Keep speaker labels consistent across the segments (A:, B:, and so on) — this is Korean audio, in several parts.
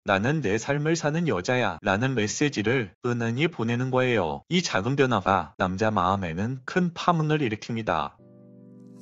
A: 나는 내 삶을 사는 여자야 라는 메시지를 은은히 보내는 거예요. 이 작은 변화가 남자 마음에는 큰 파문을 일으킵니다.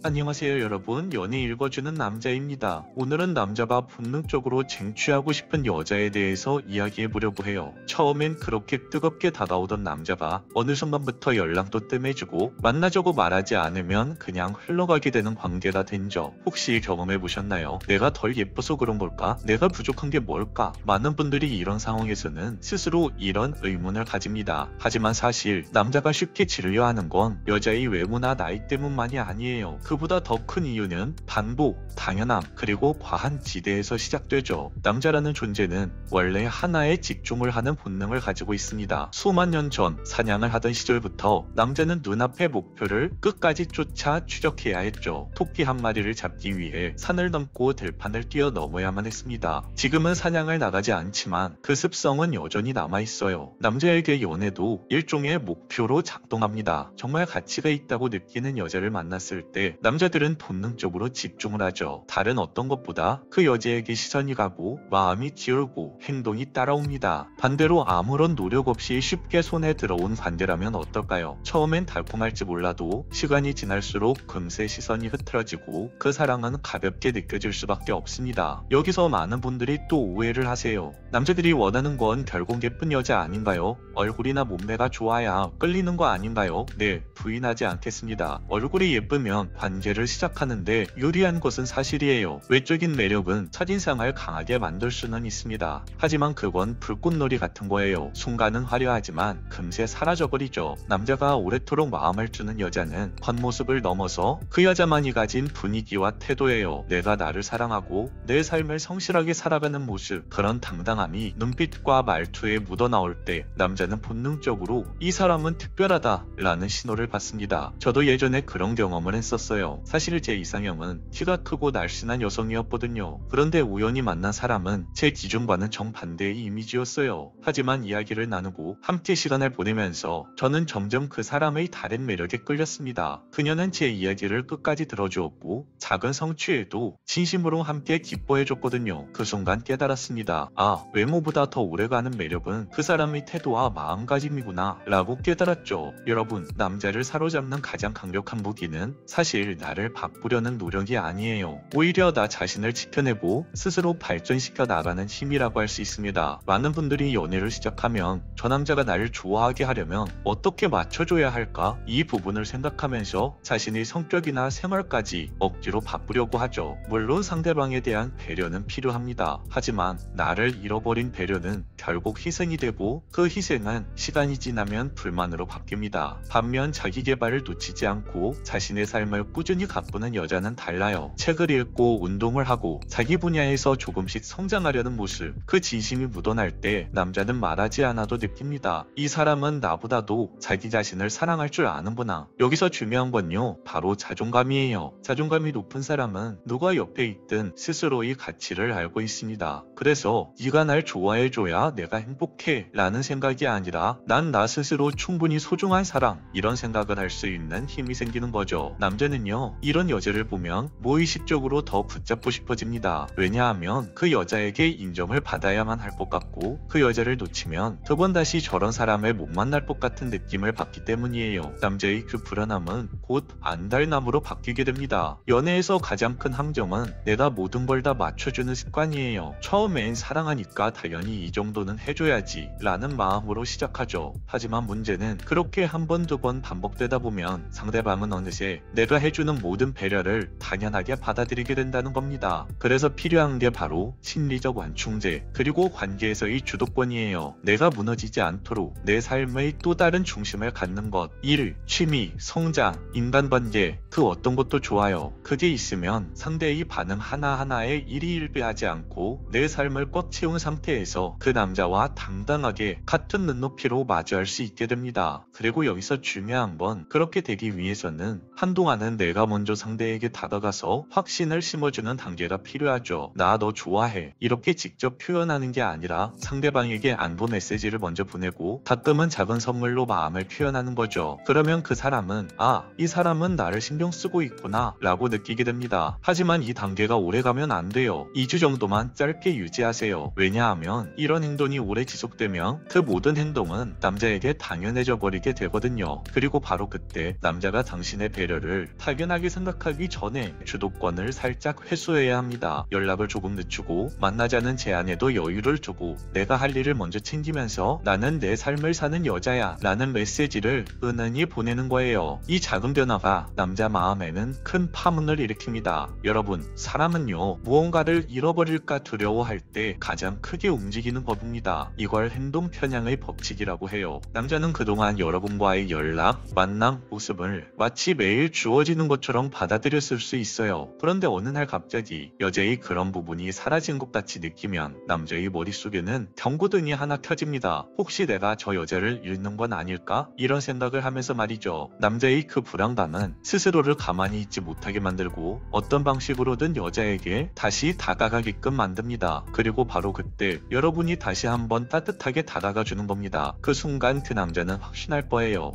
A: 안녕하세요 여러분, 연애 읽어주는 남자입니다. 오늘은 남자가 본능적으로 쟁취하고 싶은 여자에 대해서 이야기해보려고 해요. 처음엔 그렇게 뜨겁게 다가오던 남자가 어느 순간부터 연락도 뜸해주고 만나자고 말하지 않으면 그냥 흘러가게 되는 관계가 된 적 혹시 경험해보셨나요? 내가 덜 예뻐서 그런 걸까? 내가 부족한 게 뭘까? 많은 분들이 이런 상황에서는 스스로 이런 의문을 가집니다. 하지만 사실 남자가 쉽게 지르려 하는 건 여자의 외모나 나이 때문만이 아니에요. 그보다 더 큰 이유는 반복, 당연함, 그리고 과한 기대에서 시작되죠. 남자라는 존재는 원래 하나에 집중을 하는 본능을 가지고 있습니다. 수만 년 전 사냥을 하던 시절부터 남자는 눈앞의 목표를 끝까지 쫓아 추적해야 했죠. 토끼 한 마리를 잡기 위해 산을 넘고 들판을 뛰어넘어야만 했습니다. 지금은 사냥을 나가지 않지만 그 습성은 여전히 남아있어요. 남자에게 연애도 일종의 목표로 작동합니다. 정말 가치가 있다고 느끼는 여자를 만났을 때 남자들은 본능적으로 집중을 하죠. 다른 어떤 것보다 그 여자에게 시선이 가고 마음이 기울고 행동이 따라옵니다. 반대로 아무런 노력 없이 쉽게 손에 들어온 관계라면 어떨까요? 처음엔 달콤할지 몰라도 시간이 지날수록 금세 시선이 흐트러지고 그 사랑은 가볍게 느껴질 수밖에 없습니다. 여기서 많은 분들이 또 오해를 하세요. 남자들이 원하는 건 결국 예쁜 여자 아닌가요? 얼굴이나 몸매가 좋아야 끌리는 거 아닌가요? 네, 부인하지 않겠습니다. 얼굴이 예쁘면 관계를 시작하는데 유리한 것은 사실이에요. 외적인 매력은 첫인상을 강하게 만들 수는 있습니다. 하지만 그건 불꽃놀이 같은 거예요. 순간은 화려하지만 금세 사라져버리죠. 남자가 오래도록 마음을 주는 여자는 겉모습을 넘어서 그 여자만이 가진 분위기와 태도예요. 내가 나를 사랑하고 내 삶을 성실하게 살아가는 모습, 그런 당당함이 눈빛과 말투에 묻어나올 때 남자는 본능적으로 이 사람은 특별하다 라는 신호를 받습니다. 저도 예전에 그런 경험을 했었어요. 사실 제 이상형은 키가 크고 날씬한 여성이었거든요. 그런데 우연히 만난 사람은 제 기준과는 정반대의 이미지였어요. 하지만 이야기를 나누고 함께 시간을 보내면서 저는 점점 그 사람의 다른 매력에 끌렸습니다. 그녀는 제 이야기를 끝까지 들어주었고 작은 성취에도 진심으로 함께 기뻐해줬거든요. 그 순간 깨달았습니다. 아, 외모보다 더 오래가는 매력은 그 사람의 태도와 마음가짐이구나 라고 깨달았죠. 여러분, 남자를 사로잡는 가장 강력한 무기는 사실 나를 바꾸려는 노력이 아니에요. 오히려 나 자신을 지켜내고 스스로 발전시켜 나가는 힘이라고 할 수 있습니다. 많은 분들이 연애를 시작하면 저 남자가 나를 좋아하게 하려면 어떻게 맞춰줘야 할까? 이 부분을 생각하면서 자신의 성격이나 생활까지 억지로 바꾸려고 하죠. 물론 상대방에 대한 배려는 필요합니다. 하지만 나를 잃어버린 배려는 결국 희생이 되고 그 희생은 시간이 지나면 불만으로 바뀝니다. 반면 자기 개발을 놓치지 않고 자신의 삶을 꾸준히 가꾸는 여자는 달라요. 책을 읽고 운동을 하고 자기 분야에서 조금씩 성장하려는 모습, 그 진심이 묻어날 때 남자는 말하지 않아도 느낍니다. 이 사람은 나보다도 자기 자신을 사랑할 줄 아는구나. 여기서 중요한 건요, 바로 자존감이에요. 자존감이 높은 사람은 누가 옆에 있든 스스로의 가치를 알고 있습니다. 그래서 네가 날 좋아해줘야 내가 행복해 라는 생각이 아니라 난 나 스스로 충분히 소중한 사람, 이런 생각을 할 수 있는 힘이 생기는 거죠. 남자는요, 이런 여자를 보면 무의식적으로 더 붙잡고 싶어집니다. 왜냐하면 그 여자에게 인정을 받아야만 할 것 같고 그 여자를 놓치면 두 번 다시 저런 사람을 못 만날 것 같은 느낌을 받기 때문이에요. 남자의 그 불안함은 곧 안달남으로 바뀌게 됩니다. 연애에서 가장 큰 함정은 내가 모든 걸 다 맞춰주는 습관이에요. 처음엔 사랑하니까 당연히 이 정도는 해줘야지 라는 마음으로 시작하죠. 하지만 문제는 그렇게 한 번, 두 번 반복되다 보면 상대방은 어느새 내가 해주는 모든 배려를 당연하게 받아들이게 된다는 겁니다. 그래서 필요한 게 바로 심리적 완충제, 그리고 관계에서의 주도권이에요. 내가 무너지지 않도록 내 삶의 또 다른 중심을 갖는 것, 일, 취미, 성장, 인간관계, 그 어떤 것도 좋아요. 그게 있으면 상대의 반응 하나하나에 일희일비하지 않고 내 삶을 꽉 채운 상태에서 그 남자와 당당하게 같은 눈높이로 마주할 수 있게 됩니다. 그리고 여기서 중요한 건 그렇게 되기 위해서는 한동안은 내가 먼저 상대에게 다가가서 확신을 심어주는 단계가 필요하죠. 나 너 좋아해. 이렇게 직접 표현하는 게 아니라 상대방에게 안부 메시지를 먼저 보내고 가끔은 작은 선물로 마음을 표현하는 거죠. 그러면 그 사람은 이 사람은 나를 신경 쓰고 있구나 라고 느끼게 됩니다. 하지만 이 단계가 오래가면 안 돼요. 2주 정도만 짧게 유지하세요. 왜냐하면 이런 행동이 오래 지속되면 그 모든 행동은 남자에게 당연해져 버리게 되거든요. 그리고 바로 그때 남자가 당신의 배려를 당연하게 생각하기 전에 주도권을 살짝 회수해야 합니다. 연락을 조금 늦추고 만나자는 제안에도 여유를 두고 내가 할 일을 먼저 챙기면서 나는 내 삶을 사는 여자야 라는 메시지를 은은히 보내는 거예요. 이 작은 변화가 남자 마음에는 큰 파문을 일으킵니다. 여러분, 사람은요 무언가를 잃어버릴까 두려워할 때 가장 크게 움직이는 법입니다. 이걸 행동 편향의 법칙이라고 해요. 남자는 그동안 여러분과의 연락, 만남, 모습을 마치 매일 주어지는 것처럼 받아들였을 수 있어요. 그런데 어느 날 갑자기 여자의 그런 부분이 사라진 것 같이 느끼면 남자의 머릿속에는 경고등이 하나 켜집니다. 혹시 내가 저 여자를 잃는 건 아닐까? 이런 생각을 하면서 말이죠. 남자의 그 불안감은 스스로를 가만히 있지 못하게 만들고 어떤 방식으로든 여자에게 다시 다가가게끔 만듭니다. 그리고 바로 그때 여러분이 다시 한번 따뜻하게 다가가 주는 겁니다. 그 순간 그 남자는 확신할 거예요.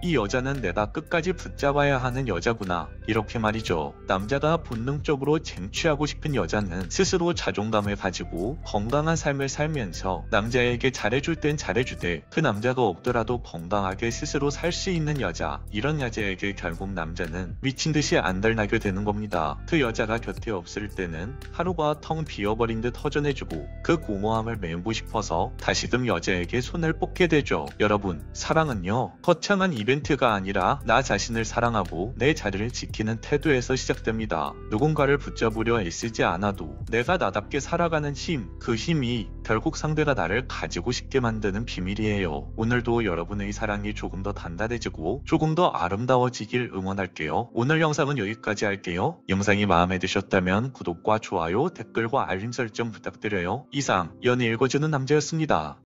A: 이 여자는 내가 끝까지 붙잡아야 하는 여자구나. 이렇게 말이죠. 남자가 본능적으로 쟁취하고 싶은 여자는 스스로 자존감을 가지고 건강한 삶을 살면서 남자에게 잘해줄 땐 잘해주되 그 남자가 없더라도 건강하게 스스로 살 수 있는 여자. 이런 여자에게 결국 남자는 미친듯이 안달나게 되는 겁니다. 그 여자가 곁에 없을 때는 하루가 텅 비어버린 듯 허전해지고 그 공허함을 메우고 싶어서 다시금 여자에게 손을 뻗게 되죠. 여러분, 사랑은요 거창한 이벤트가 아니라 나 자신을 사랑하고 내 자리를 지키는 태도에서 시작됩니다. 누군가를 붙잡으려 애쓰지 않아도 내가 나답게 살아가는 힘, 그 힘이 결국 상대가 나를 가지고 싶게 만드는 비밀이에요. 오늘도 여러분의 사랑이 조금 더 단단해지고 조금 더 아름다워지길 응원할게요. 오늘 영상은 여기까지 할게요. 영상이 마음에 드셨다면 구독과 좋아요, 댓글과 알림 설정 부탁드려요. 이상 연애 읽어주는 남자였습니다.